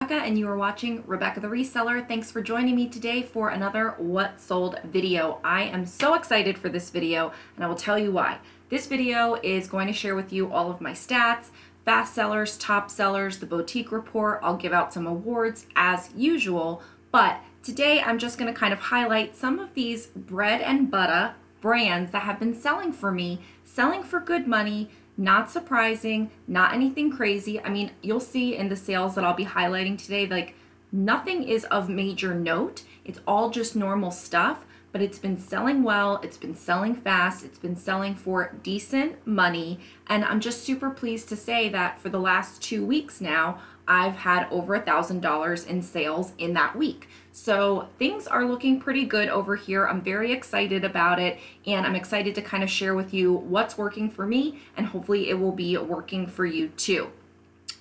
Rebecca, and you are watching Rebecca the Reseller. Thanks for joining me today for another What Sold video. I am so excited for this video, and I will tell you why. This video is going to share with you all of my stats, fast sellers, top sellers, the boutique report. I'll give out some awards as usual, but today I'm just going to kind of highlight some of these bread and butter brands that have been selling for me, selling for good money. Not surprising, not anything crazy. I mean, you'll see in the sales that I'll be highlighting today, like nothing is of major note. It's all just normal stuff, but it's been selling well, it's been selling fast, it's been selling for decent money. And I'm just super pleased to say that for the last 2 weeks now, I've had over $1,000 in sales in that week. So things are looking pretty good over here. I'm very excited about it, and I'm excited to kind of share with you what's working for me, and hopefully it will be working for you too.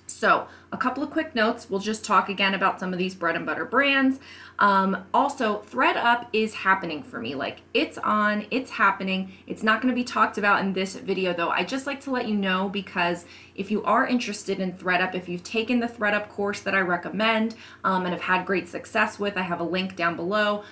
So a couple of quick notes. We'll just talk again about some of these bread and butter brands. Also, ThredUp is happening for me. Like, it's on, it's happening. It's not going to be talked about in this video though. I just like to let you know, because if you are interested in ThredUp, if you've taken the ThredUp course that I recommend and have had great success with, I have a link down below.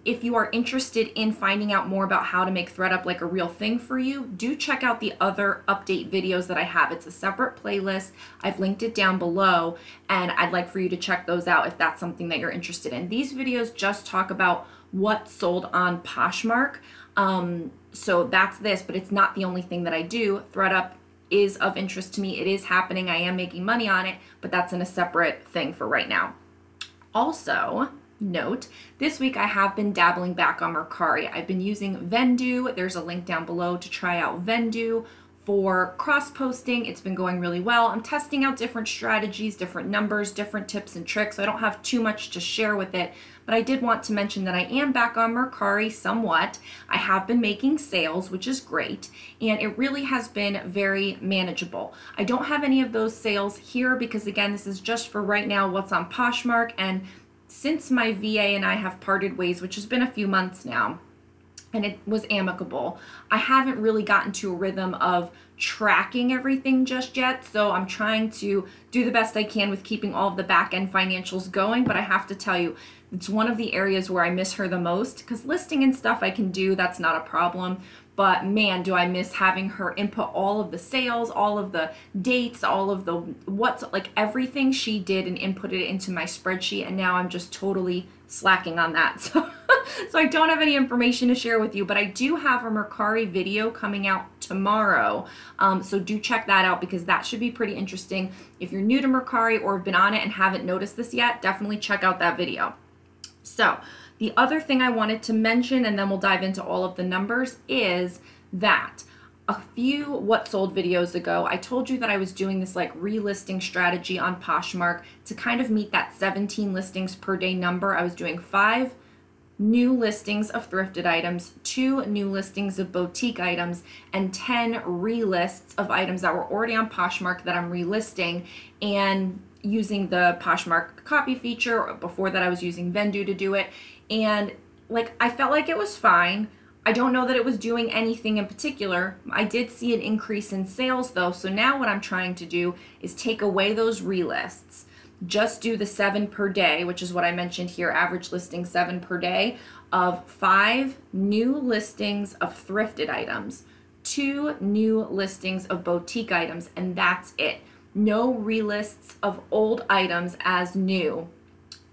If you are interested in finding out more about how to make ThredUp like a real thing for you, do check out the other update videos that I have. It's a separate playlist. I've linked it down below, and I'd like for you to check those out if that's something that you're interested in. These videos just talk about what sold on Poshmark. So that's this, but it's not the only thing that I do. ThredUp is of interest to me. It is happening. I am making money on it, but that's in a separate thing for right now. Also, note, this week I have been dabbling back on Mercari. I've been using Vendoo. There's a link down below to try out Vendoo for cross-posting. It's been going really well. I'm testing out different strategies, different numbers, different tips and tricks. So I don't have too much to share with it, but I did want to mention that I am back on Mercari somewhat. I have been making sales, which is great, and it really has been very manageable. I don't have any of those sales here because, again, this is just for right now what's on Poshmark, and since my VA and I have parted ways, which has been a few months now, and it was amicable, I haven't really gotten to a rhythm of tracking everything just yet. So I'm trying to do the best I can with keeping all of the back end financials going. But I have to tell you, it's one of the areas where I miss her the most, because listing and stuff I can do, that's not a problem. But man, do I miss having her input all of the sales, all of the dates, all of the what's, like everything she did and inputted it into my spreadsheet. And now I'm just totally slacking on that. So I don't have any information to share with you, but I do have a Mercari video coming out tomorrow. So do check that out, because that should be pretty interesting. If you're new to Mercari or have been on it and haven't noticed this yet, definitely check out that video. So the other thing I wanted to mention, and then we'll dive into all of the numbers, is that a few What Sold videos ago, I told you that I was doing this like relisting strategy on Poshmark to kind of meet that 17 listings per day number. I was doing 5 new listings of thrifted items, 2 new listings of boutique items, and 10 relists of items that were already on Poshmark that I'm relisting, and using the Poshmark copy feature. Before that I was using Vendoo to do it, and like I felt like it was fine. I don't know that it was doing anything in particular. I did see an increase in sales though, so now what I'm trying to do is take away those relists, just do the 7 per day, which is what I mentioned here, average listing 7 per day, of 5 new listings of thrifted items, 2 new listings of boutique items, and that's it. No relists of old items as new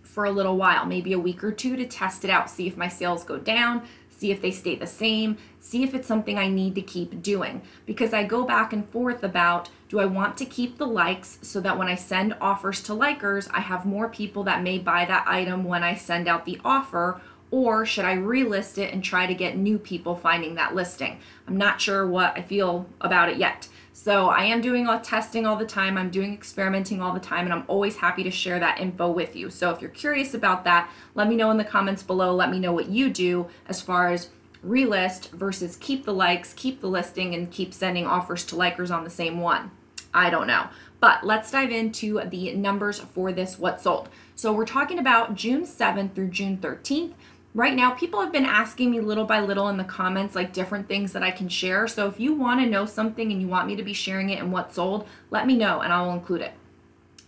for a little while, maybe a week or 2 to test it out, see if my sales go down, see if they stay the same, see if it's something I need to keep doing. Because I go back and forth about, do I want to keep the likes so that when I send offers to likers, I have more people that may buy that item when I send out the offer, or should I relist it and try to get new people finding that listing? I'm not sure what I feel about it yet. So I am doing testing all the time, I'm doing experimenting all the time, and I'm always happy to share that info with you. So if you're curious about that, let me know in the comments below. Let me know what you do as far as relist versus keep the likes, keep the listing, and keep sending offers to likers on the same one. I don't know. But let's dive into the numbers for this What Sold. So we're talking about June 7th through June 13th. Right now, people have been asking me little by little in the comments, like different things that I can share. So if you want to know something and you want me to be sharing it and What Sold, let me know and I'll include it.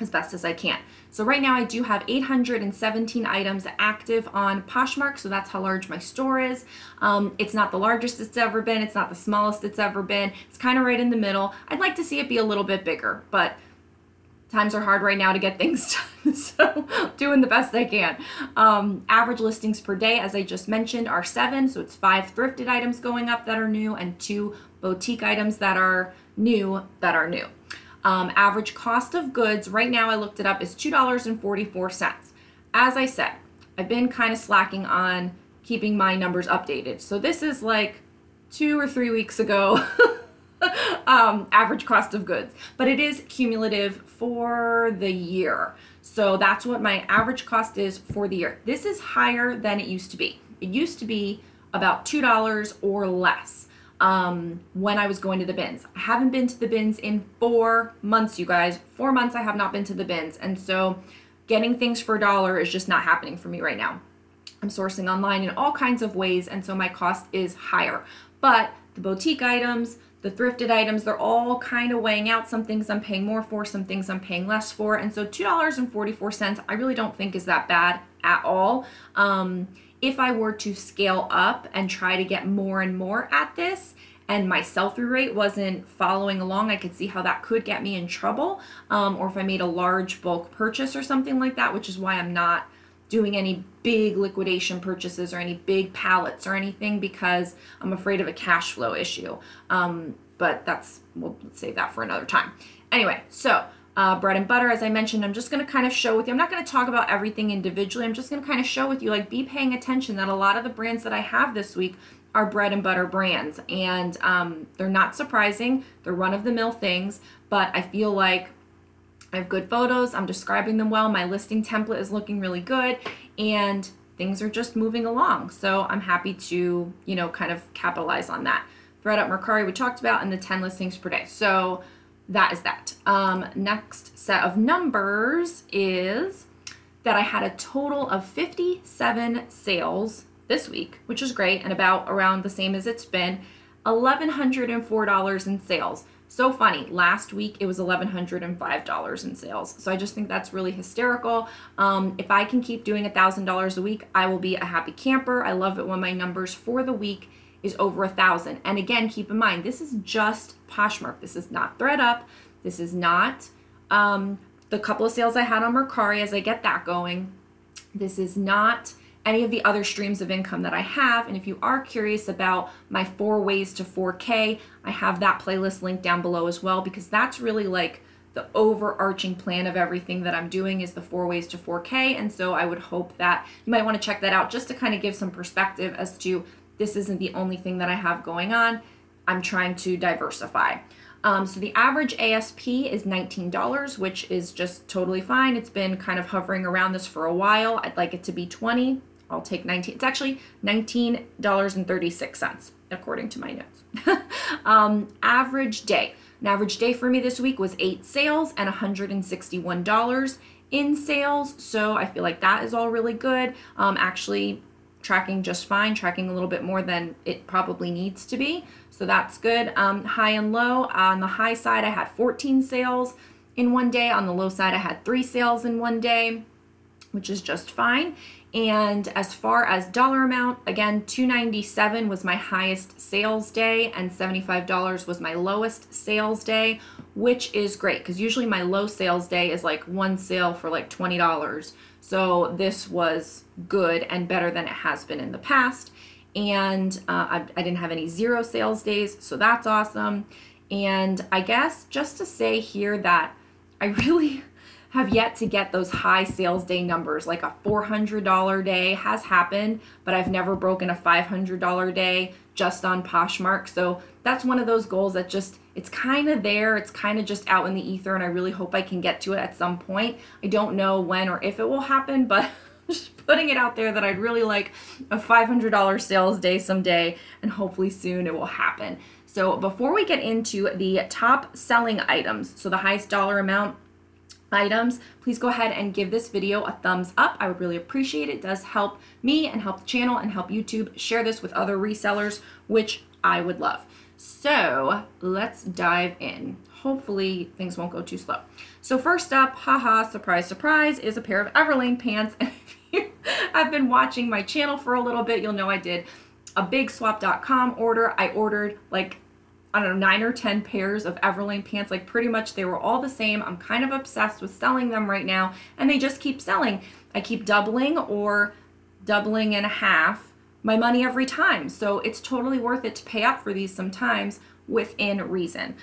as best as I can. So right now I do have 817 items active on Poshmark, so that's how large my store is. It's not the largest it's ever been, it's not the smallest it's ever been, it's kind of right in the middle. I'd like to see it be a little bit bigger, but times are hard right now to get things done, so doing the best I can. Average listings per day, as I just mentioned, are 7, so it's 5 thrifted items going up that are new and 2 boutique items that are new. Average cost of goods, right now I looked it up, is $2.44. As I said, I've been kind of slacking on keeping my numbers updated. So this is like 2 or 3 weeks ago, average cost of goods, but it is cumulative for the year. So that's what my average cost is for the year. This is higher than it used to be. It used to be about $2 or less. When I was going to the bins. I haven't been to the bins in 4 months, you guys. 4 months I have not been to the bins. And so getting things for $1 is just not happening for me right now. I'm sourcing online in all kinds of ways, and so my cost is higher. But the boutique items, the thrifted items, they're all kind of weighing out. Some things I'm paying more for, some things I'm paying less for. And so $2.44 I really don't think is that bad at all. If I were to scale up and try to get more and more at this, and my sell-through rate wasn't following along, I could see how that could get me in trouble. Or if I made a large bulk purchase or something like that, which is why I'm not doing any big liquidation purchases or any big pallets or anything, because I'm afraid of a cash flow issue. But we'll save that for another time. Anyway, so bread and butter, as I mentioned, I'm just going to kind of show with you. I'm not going to talk about everything individually. I'm just going to kind of show with you, like, be paying attention that a lot of the brands that I have this week are bread and butter brands. And they're not surprising. They're run-of-the-mill things, but I feel like I have good photos. I'm describing them well. My listing template is looking really good, and things are just moving along. So I'm happy to, you know, kind of capitalize on that. ThredUp Mercari we talked about, and the 10 listings per day. So that is that. Next set of numbers is that I had a total of 57 sales this week, which is great, and around the same as it's been. $1,104 in sales. So funny, last week it was $1,105 in sales. So I just think that's really hysterical. If I can keep doing $1,000 a week, I will be a happy camper. I love it when my numbers for the week is over 1,000. And again, keep in mind, this is just Poshmark. This is not ThredUp. This is not the couple of sales I had on Mercari as I get that going. This is not any of the other streams of income that I have. And if you are curious about my 4 ways to 4K, I have that playlist linked down below as well, because that's really like the overarching plan of everything that I'm doing is the 4 ways to 4K. And so I would hope that you might want to check that out just to kind of give some perspective as to this isn't the only thing that I have going on. I'm trying to diversify. So the average ASP is $19, which is just totally fine. It's been kind of hovering around this for a while. I'd like it to be 20. I'll take 19. It's actually $19.36 according to my notes. Average day. An average day for me this week was 8 sales and $161 in sales. So I feel like that is all really good. Actually tracking just fine, tracking a little bit more than it probably needs to be. So that's good. High and low. On the high side, I had 14 sales in one day. On the low side, I had 3 sales in one day, which is just fine. And as far as dollar amount, again, $297 was my highest sales day and $75 was my lowest sales day, which is great because usually my low sales day is like one sale for like $20. So this was good and better than it has been in the past. And I didn't have any 0 sales days, so that's awesome. And I guess just to say here that I really have yet to get those high sales day numbers. Like a $400 day has happened, but I've never broken a $500 day just on Poshmark. So that's one of those goals that just, it's kind of there. It's kind of just out in the ether, and I really hope I can get to it at some point. I don't know when or if it will happen, but just putting it out there that I'd really like a $500 sales day someday, and hopefully soon it will happen. So before we get into the top selling items, so the highest dollar amount items, please go ahead and give this video a thumbs up. I would really appreciate it. It does help me and help the channel and help YouTube share this with other resellers, which I would love. So let's dive in. Hopefully things won't go too slow. So first up, haha, surprise, surprise, is a pair of Everlane pants. And if you have been watching my channel for a little bit, you'll know I did a big swap.com order. I ordered like, I don't know, 9 or 10 pairs of Everlane pants. Like pretty much they were all the same. I'm kind of obsessed with selling them right now, and they just keep selling. I keep doubling or doubling and a half my money every time. So it's totally worth it to pay up for these sometimes within reason.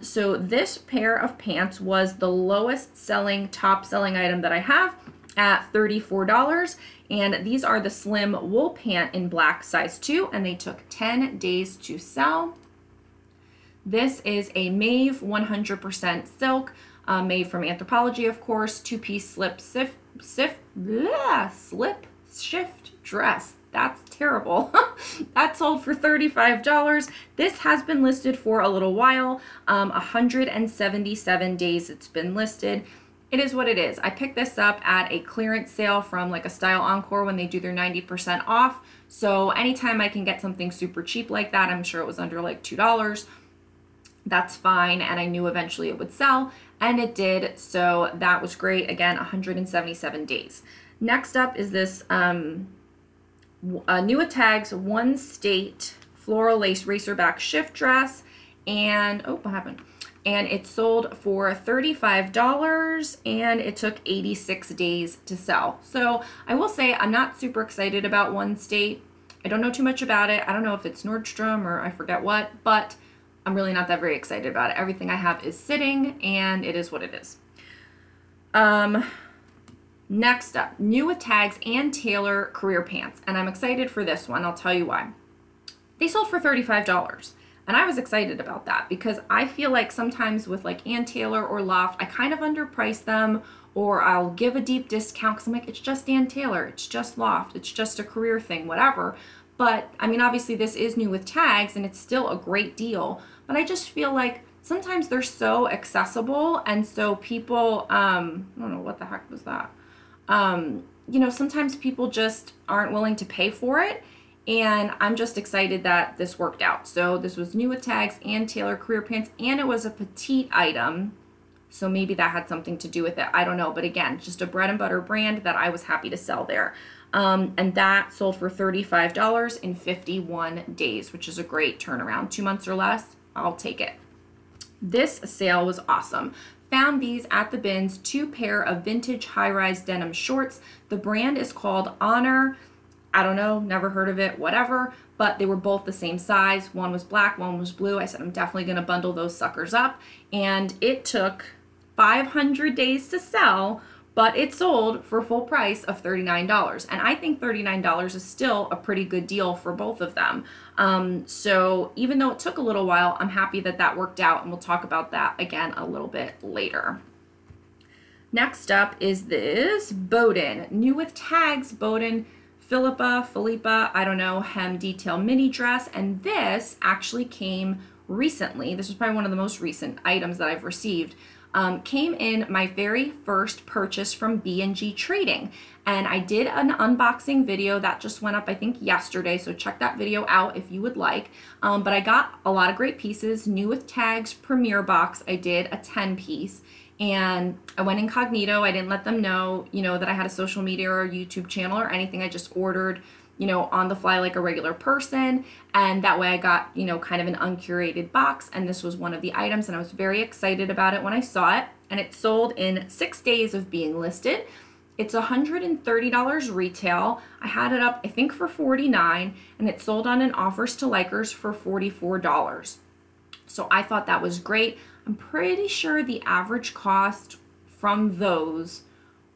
So this pair of pants was the lowest selling, top selling item that I have at $34. And these are the slim wool pant in black size 2, and they took 10 days to sell. This is a Maeve 100% silk, made from Anthropologie, of course, 2-piece slip shift dress. That's terrible. That sold for $35. This has been listed for a little while, 177 days it's been listed. It is what it is. I picked this up at a clearance sale from like a Style Encore when they do their 90% off. So anytime I can get something super cheap like that, I'm sure it was under like $2. That's fine, and I knew eventually it would sell, and it did, so that was great. Again, 177 days. Next up is this New at Tags One State floral lace racerback shift dress, and oh, what happened? And it sold for $35, and it took 86 days to sell. So I will say I'm not super excited about One State. I don't know too much about it. I don't know if it's Nordstrom or I forget what, but I'm really not that very excited about it. Everything I have is sitting, and it is what it is. Next up, New with Tags Ann Taylor career pants, and I'm excited for this one. I'll tell you why. They sold for $35, and I was excited about that because I feel like sometimes with like Ann Taylor or Loft, I kind of underprice them, or I'll give a deep discount because I'm like, it's just Ann Taylor, it's just Loft, it's just a career thing, whatever. But I mean, obviously this is New with Tags, and it's still a great deal. But I just feel like sometimes they're so accessible, and so people, I don't know, what the heck was that? You know, sometimes people just aren't willing to pay for it, and I'm just excited that this worked out. So this was New with Tags and Taylor career pants, and it was a petite item, so maybe that had something to do with it. I don't know, but again, just a bread and butter brand that I was happy to sell there. And that sold for $35 in 51 days, which is a great turnaround. 2 months or less, I'll take it. This sale was awesome. Found these at the bins, 2 pair of vintage high-rise denim shorts. The brand is called Honor. I don't know, never heard of it, whatever, but they were both the same size. One was black, one was blue. I said, I'm definitely gonna bundle those suckers up. And it took 500 days to sell, but it sold for full price of $39. And I think $39 is still a pretty good deal for both of them. So even though it took a little while, I'm happy that that worked out, and we'll talk about that again a little bit later. Next up is this Bowden, New with Tags Bowden Philippa, I don't know, hem detail mini dress. And this actually came recently. This was probably one of the most recent items that I've received. Came in my very first purchase from B&G Trading, and I did an unboxing video that just went up I think yesterday, so check that video out if you would like. But I got a lot of great pieces. New with Tags Premier Box, I did a 10-piece, and I went incognito. I didn't let them know, you know, that I had a social media or YouTube channel or anything. I just ordered, you know, on the fly like a regular person, and that way I got, you know, kind of an uncurated box, and this was one of the items, and I was very excited about it when I saw it, and it sold in 6 days of being listed. It's $130 retail. I had it up, I think, for $49, and it sold on an Offers to Likers for $44. So I thought that was great. I'm pretty sure the average cost from those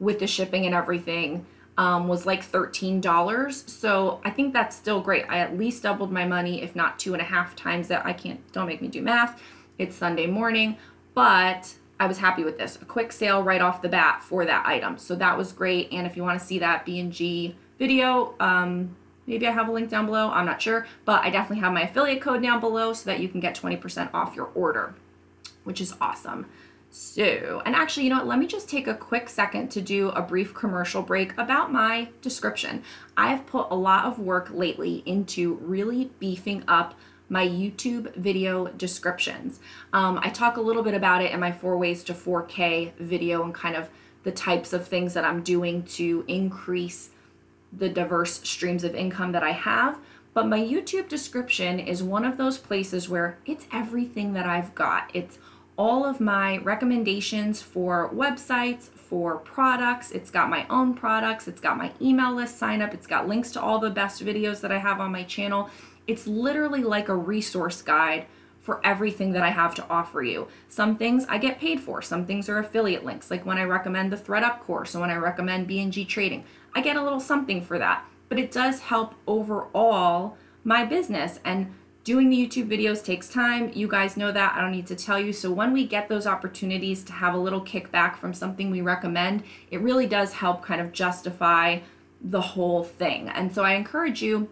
with the shipping and everything was like $13. So I think that's still great. I at least doubled my money, if not 2.5 times that. Don't make me do math. It's Sunday morning, but I was happy with this. A quick sale right off the bat for that item. So that was great. And if you want to see that B&G video, maybe I have a link down below. I'm not sure, but I definitely have my affiliate code down below so that you can get 20% off your order, which is awesome. So, and actually, you know what, let me just take a quick second to do a brief commercial break about my description. I've put a lot of work lately into really beefing up my YouTube video descriptions. I talk a little bit about it in my 4 ways to 4K video and kind of the types of things that I'm doing to increase the diverse streams of income that I have. But my YouTube description is one of those places where it's everything that I've got. It's all of my recommendations for websites, for products. It's got my own products. It's got my email list sign up. It's got links to all the best videos that I have on my channel. It's literally like a resource guide for everything that I have to offer you. Some things I get paid for. Some things are affiliate links, like when I recommend the ThreadUp course and when I recommend BNG trading. I get a little something for that, but it does help overall my business. And doing the YouTube videos takes time. You guys know that. I don't need to tell you. So when we get those opportunities to have a little kickback from something we recommend, it really does help kind of justify the whole thing. And so I encourage you,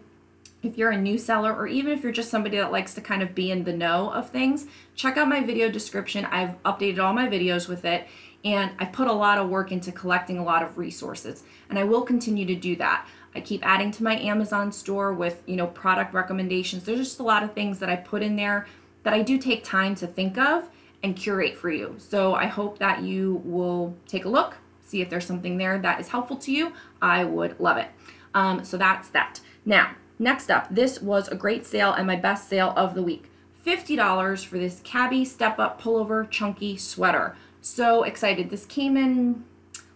if you're a new seller or even if you're just somebody that likes to kind of be in the know of things, check out my video description. I've updated all my videos with it, and I put a lot of work into collecting a lot of resources, and I will continue to do that. I keep adding to my Amazon store with, product recommendations. There's just a lot of things that I put in there that I do take time to think of and curate for you. So I hope that you will take a look, see if there's something there that is helpful to you. I would love it. So that's that. Now, next up, this was a great sale and my best sale of the week. $50 for this Cabby Step Up Pullover Chunky Sweater. So excited. This came in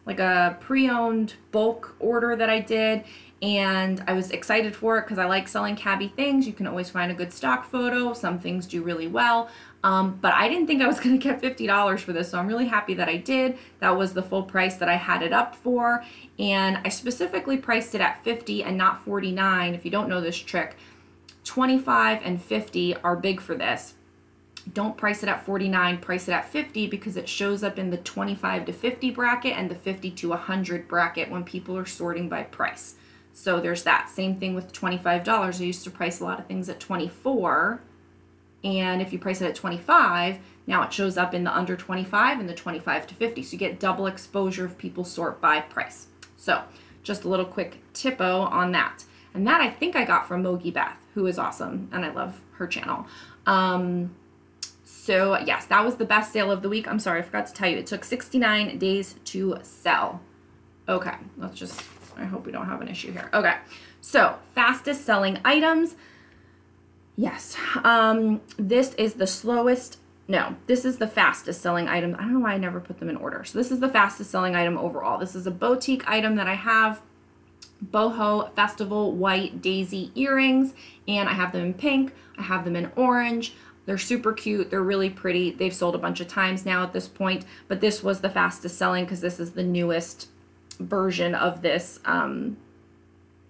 like a pre-owned bulk order that I did, and I was excited for it because I like selling Cabby things. You can always find a good stock photo. Some things do really well, but I didn't think I was going to get $50 for this, so I'm really happy that I did. That was the full price that I had it up for, and I specifically priced it at $50 and not $49. If you don't know this trick, $25 and $50 are big for this. Don't price it at $49, price it at $50 because it shows up in the $25 to $50 bracket and the $50 to $100 bracket when people are sorting by price. So there's that. Same thing with $25. I used to price a lot of things at $24, and if you price it at $25, now it shows up in the under $25 and the $25 to $50. So you get double exposure if people sort by price. So just a little quick tippo on that. And that I think I got from Mogi Beth, who is awesome, and I love her channel. So yes, that was the best sale of the week. I'm sorry, I forgot to tell you. It took 69 days to sell. Okay, let's just, I hope we don't have an issue here. Okay, so fastest selling items. Yes, this is the slowest, no, this is the fastest selling item. I don't know why I never put them in order. So this is the fastest selling item overall. This is a boutique item that I have. Boho Festival White Daisy earrings, and I have them in pink. I have them in orange. They're super cute. They're really pretty. They've sold a bunch of times now at this point, but this was the fastest selling because this is the newest version of this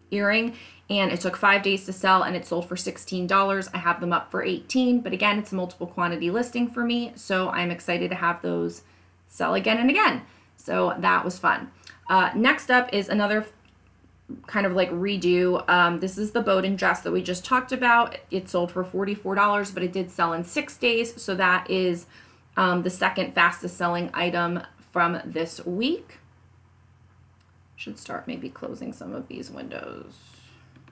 earring, and it took 5 days to sell, and it sold for $16. I have them up for $18, but again, it's a multiple quantity listing for me, so I'm excited to have those sell again and again. So that was fun. Next up is another kind of like redo. This is the Bowden dress that we just talked about. It sold for $44, but it did sell in 6 days. So that is the second fastest selling item from this week. Should start maybe closing some of these windows.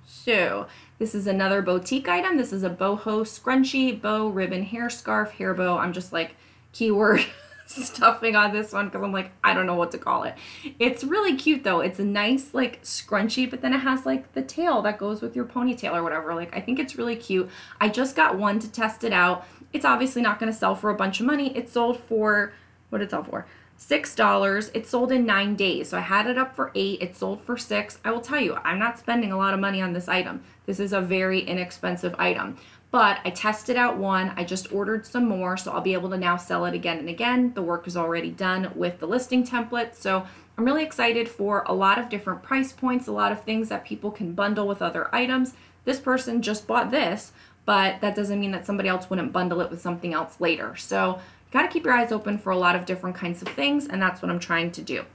So this is another boutique item. This is a boho scrunchie, bow ribbon hair scarf, hair bow. I'm just like keyword stuffing on this one because I'm like, I don't know what to call it. It's really cute though. It's a nice like scrunchie, but then it has like the tail that goes with your ponytail or whatever. Like, I think it's really cute. I just got one to test it out. It's obviously not going to sell for a bunch of money. It sold for, what did it sell for? $6. It sold in 9 days. So I had it up for 8. It sold for 6. I will tell you, I'm not spending a lot of money on this item. This is a very inexpensive item. But I tested out one. I just ordered some more, so I'll be able to now sell it again and again. The work is already done with the listing template. So I'm really excited for a lot of different price points, a lot of things that people can bundle with other items. This person just bought this, but that doesn't mean that somebody else wouldn't bundle it with something else later. So you got to keep your eyes open for a lot of different kinds of things, and that's what I'm trying to do.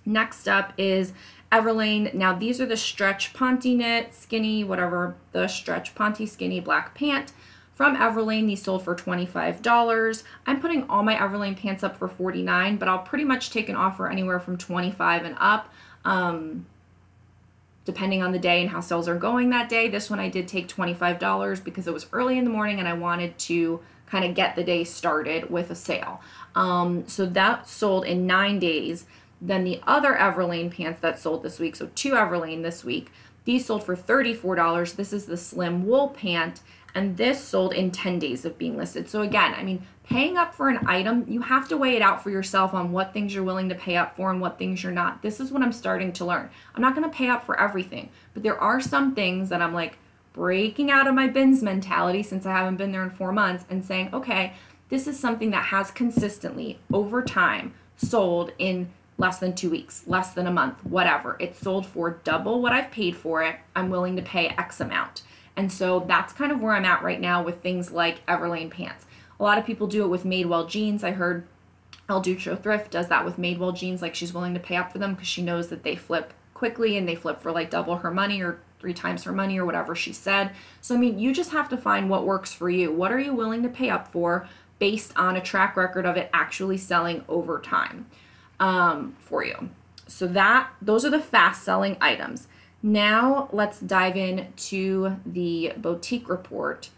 Next up is Everlane. Now these are the stretch Ponte knit, skinny, whatever, the stretch Ponte skinny black pant from Everlane. These sold for $25. I'm putting all my Everlane pants up for $49, but I'll pretty much take an offer anywhere from $25 and up. depending on the day and how sales are going that day. This one I did take $25 because it was early in the morning and I wanted to kind of get the day started with a sale. So that sold in 9 days. Then the other Everlane pants that sold this week, so 2 Everlane this week, these sold for $34. This is the slim wool pant, and this sold in 10 days of being listed. So again, I mean, paying up for an item, you have to weigh it out for yourself on what things you're willing to pay up for and what things you're not. This is what I'm starting to learn. I'm not going to pay up for everything, but there are some things that I'm like breaking out of my bins mentality since I haven't been there in 4 months and saying, okay, this is something that has consistently over time sold in less than 2 weeks, less than a month, whatever. It sold for double what I've paid for it. I'm willing to pay X amount. And so that's kind of where I'm at right now with things like Everlane pants. A lot of people do it with Madewell jeans. I heard El Ducho Thrift does that with Madewell jeans, like she's willing to pay up for them because she knows that they flip quickly and they flip for like double her money or 3 times her money or whatever she said. So I mean, you just have to find what works for you. What are you willing to pay up for based on a track record of it actually selling over time for you? So those are the fast selling items. Now let's dive into the boutique report.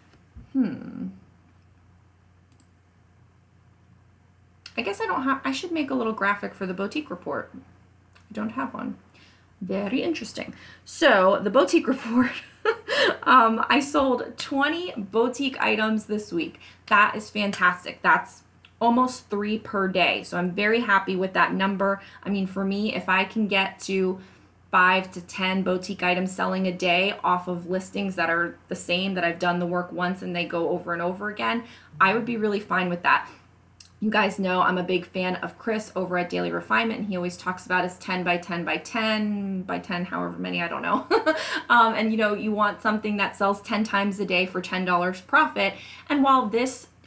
I guess I should make a little graphic for the boutique report. I don't have one. Very interesting. So the boutique report, I sold 20 boutique items this week. That is fantastic. That's almost 3 per day. So I'm very happy with that number. I mean, for me, if I can get to 5 to 10 boutique items selling a day off of listings that are the same, that I've done the work once and they go over and over again, I would be really fine with that. You guys know I'm a big fan of Chris over at Daily Refinement, and he always talks about his 10 by 10 by 10 by 10, however many, I don't know. And you know, you want something that sells 10 times a day for $10 profit. And while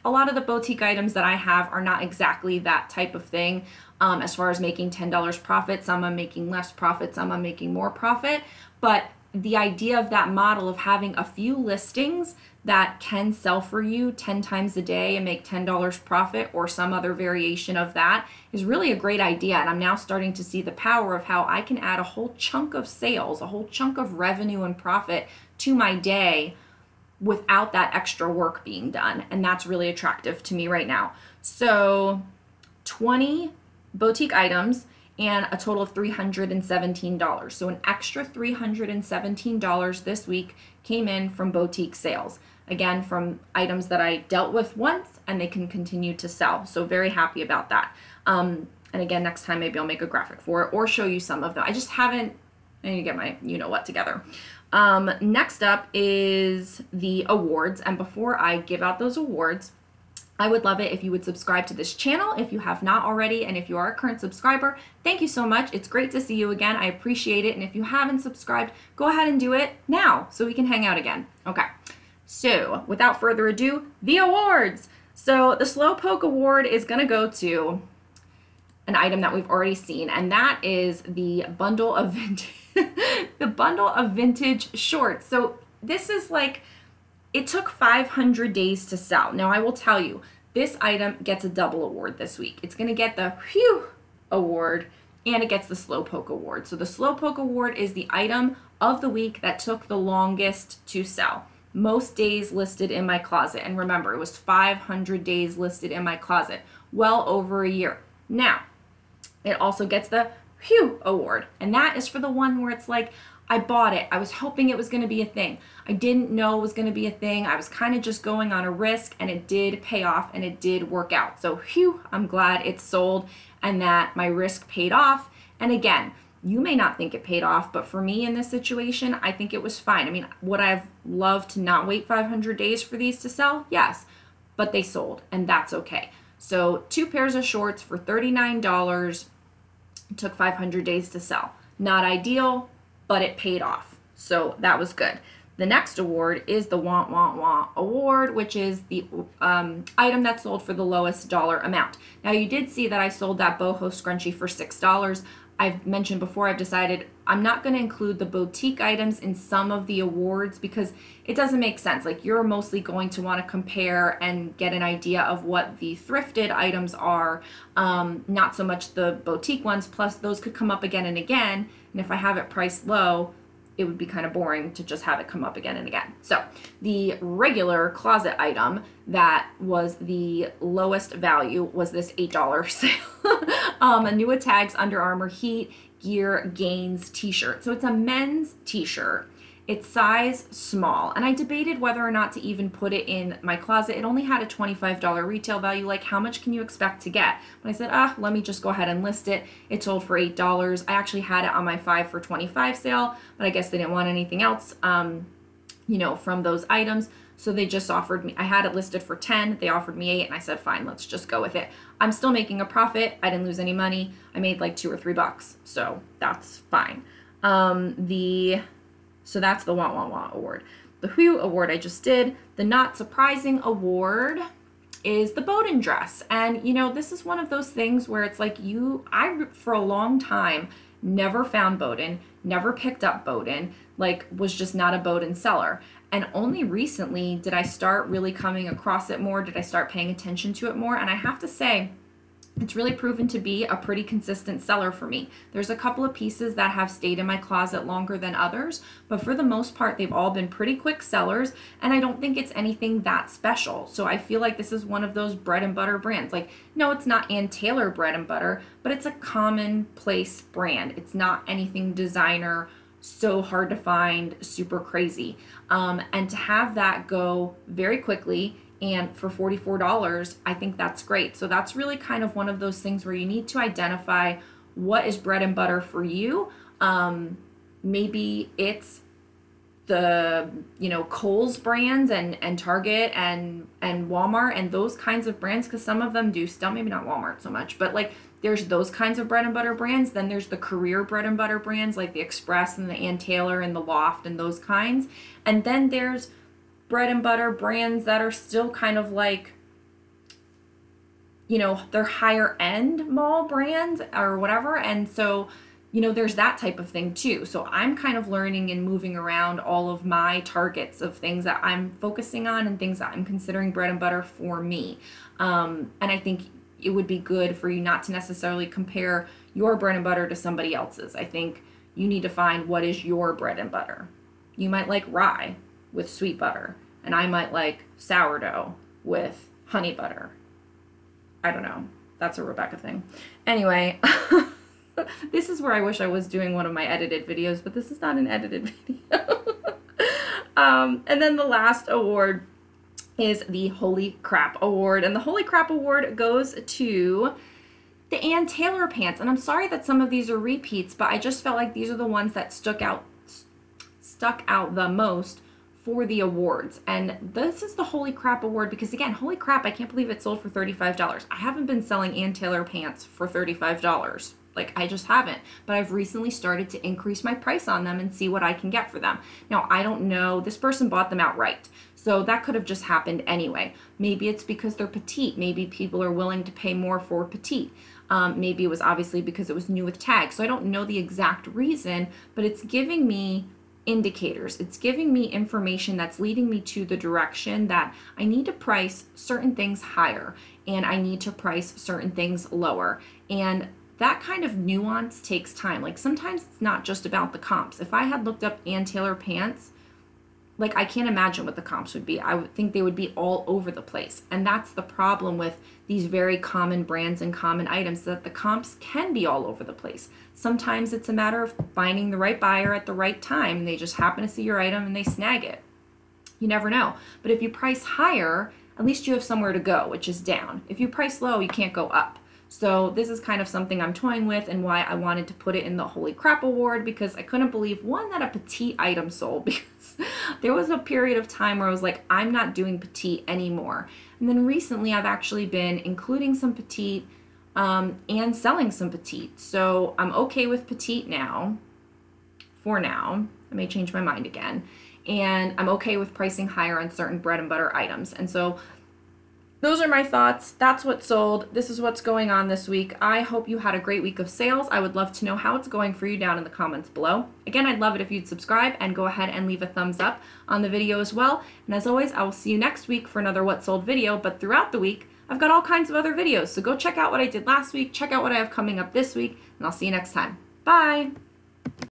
a lot of the boutique items that I have are not exactly that type of thing, as far as making $10 profit, some I'm making less profit, some I'm making more profit. But the idea of that model of having a few listings that can sell for you 10 times a day and make $10 profit or some other variation of that is really a great idea. And I'm now starting to see the power of how I can add a whole chunk of sales, a whole chunk of revenue and profit to my day without that extra work being done. And that's really attractive to me right now. So 20 boutique items and a total of $317. So an extra $317 this week came in from boutique sales. Again, from items that I dealt with once and they can continue to sell. So very happy about that. And again, next time maybe I'll make a graphic for it or show you some of them. I just haven't, I need to get my you-know-what together. Next up is the awards. And before I give out those awards, I would love it if you would subscribe to this channel if you have not already, and if you are a current subscriber, thank you so much. It's great to see you again. I appreciate it. And if you haven't subscribed, go ahead and do it now so we can hang out again. Okay, so without further ado, the awards. So the Slowpoke Award is going to go to an item that we've already seen, and that is the bundle of vintage, the bundle of vintage shorts. So this is like, it took 500 days to sell. Now I will tell you, this item gets a double award this week. It's going to get the Phew Award and it gets the Slowpoke Award. So the Slowpoke Award is the item of the week that took the longest to sell. Most days listed in my closet. And remember, it was 500 days listed in my closet. Well over a year. Now, it also gets the Phew Award. And that is for the one where it's like, I bought it. I was hoping it was going to be a thing. I didn't know it was going to be a thing. I was kind of just going on a risk, and it did pay off and it did work out. So phew, I'm glad it sold and that my risk paid off. And again, you may not think it paid off, but for me in this situation, I think it was fine. I mean, would I have loved to not wait 500 days for these to sell? Yes, but they sold and that's okay. So 2 pairs of shorts for $39. It took 500 days to sell. Not ideal, but it paid off. So that was good. The next award is the Want Want Want Award, which is the item that sold for the lowest dollar amount. Now you did see that I sold that boho scrunchie for $6. I've mentioned before, I've decided I'm not going to include the boutique items in some of the awards because it doesn't make sense. Like, you're mostly going to want to compare and get an idea of what the thrifted items are, not so much the boutique ones. Plus, those could come up again and again. And if I have it priced low, it would be kind of boring to just have it come up again and again. So the regular closet item that was the lowest value was this $8 sale. Anua Tags Under Armour Heat Gear Gains t-shirt. So it's a men's t-shirt. It's size small, and I debated whether or not to even put it in my closet. It only had a $25 retail value. Like, how much can you expect to get? But I said, let me just go ahead and list it. It sold for $8. I actually had it on my 5 for $25 sale, but I guess they didn't want anything else, you know, from those items. So they just offered me, I had it listed for 10, they offered me 8, and I said, fine, let's just go with it. I'm still making a profit. I didn't lose any money. I made like $2 or $3, so that's fine. So that's the Wah Wah Wah award. The Whew award I just did. The Not Surprising award is the Bowden dress. And you know, this is one of those things where it's like I for a long time never found Bowden, never picked up Bowden, like was just not a Bowden seller. And only recently did I start really coming across it more, did I start paying attention to it more. And I have to say, it's really proven to be a pretty consistent seller for me. There's a couple of pieces that have stayed in my closet longer than others, but for the most part, they've all been pretty quick sellers, and I don't think it's anything that special. So I feel like this is one of those bread and butter brands. Like, no, it's not Ann Taylor bread and butter, but it's a commonplace brand. It's not anything designer, so hard to find, super crazy. And to have that go very quickly and for $44, I think that's great. So that's really kind of one of those things where you need to identify what is bread and butter for you. Maybe it's the, you know, Kohl's brands and Target and Walmart and those kinds of brands, because some of them do still, maybe not Walmart so much, but like there's those kinds of bread and butter brands. Then there's the career bread and butter brands like the Express and the Ann Taylor and the Loft and those kinds. And then there's bread and butter brands that are still kind of like, you know, they're higher end mall brands or whatever. And so, you know, there's that type of thing too. So I'm kind of learning and moving around all of my targets of things that I'm focusing on and things that I'm considering bread and butter for me. And I think it would be good for you not to necessarily compare your bread and butter to somebody else's. I think you need to find what is your bread and butter. You might like rye with sweet butter, and I might like sourdough with honey butter. I don't know. That's a Rebecca thing. Anyway, this is where I wish I was doing one of my edited videos, but this is not an edited video. And then the last award is the Holy Crap Award. And the Holy Crap Award goes to the Ann Taylor pants. And I'm sorry that some of these are repeats, but I just felt like these are the ones that stuck out the most for the awards. And this is the Holy Crap Award because, again, holy crap, I can't believe it sold for $35. I haven't been selling Ann Taylor pants for $35. Like, I just haven't. But I've recently started to increase my price on them and see what I can get for them. Now, I don't know. This person bought them outright. So that could have just happened anyway. Maybe it's because they're petite. Maybe people are willing to pay more for petite. Maybe it was obviously because it was new with tags. So I don't know the exact reason, but it's giving me indicators. It's giving me information that's leading me to the direction that I need to price certain things higher and I need to price certain things lower. And that kind of nuance takes time. Like, sometimes it's not just about the comps. If I had looked up Ann Taylor pants, like, I can't imagine what the comps would be. I would think they would be all over the place. And that's the problem with these very common brands and common items, that the comps can be all over the place. Sometimes it's a matter of finding the right buyer at the right time, and they just happen to see your item and they snag it. You never know. But if you price higher, at least you have somewhere to go, which is down. If you price low, you can't go up. So this is kind of something I'm toying with, and why I wanted to put it in the Holy Crap Award, because I couldn't believe, one, that a petite item sold, because there was a period of time where I was like, I'm not doing petite anymore. And then recently I've actually been including some petite and selling some petite. So I'm okay with petite now, for now. I may change my mind again. And I'm okay with pricing higher on certain bread and butter items. And so those are my thoughts. That's what sold. This is what's going on this week. I hope you had a great week of sales. I would love to know how it's going for you down in the comments below. Again, I'd love it if you'd subscribe and go ahead and leave a thumbs up on the video as well. And as always, I will see you next week for another What Sold video. But throughout the week, I've got all kinds of other videos. So go check out what I did last week, check out what I have coming up this week, and I'll see you next time. Bye!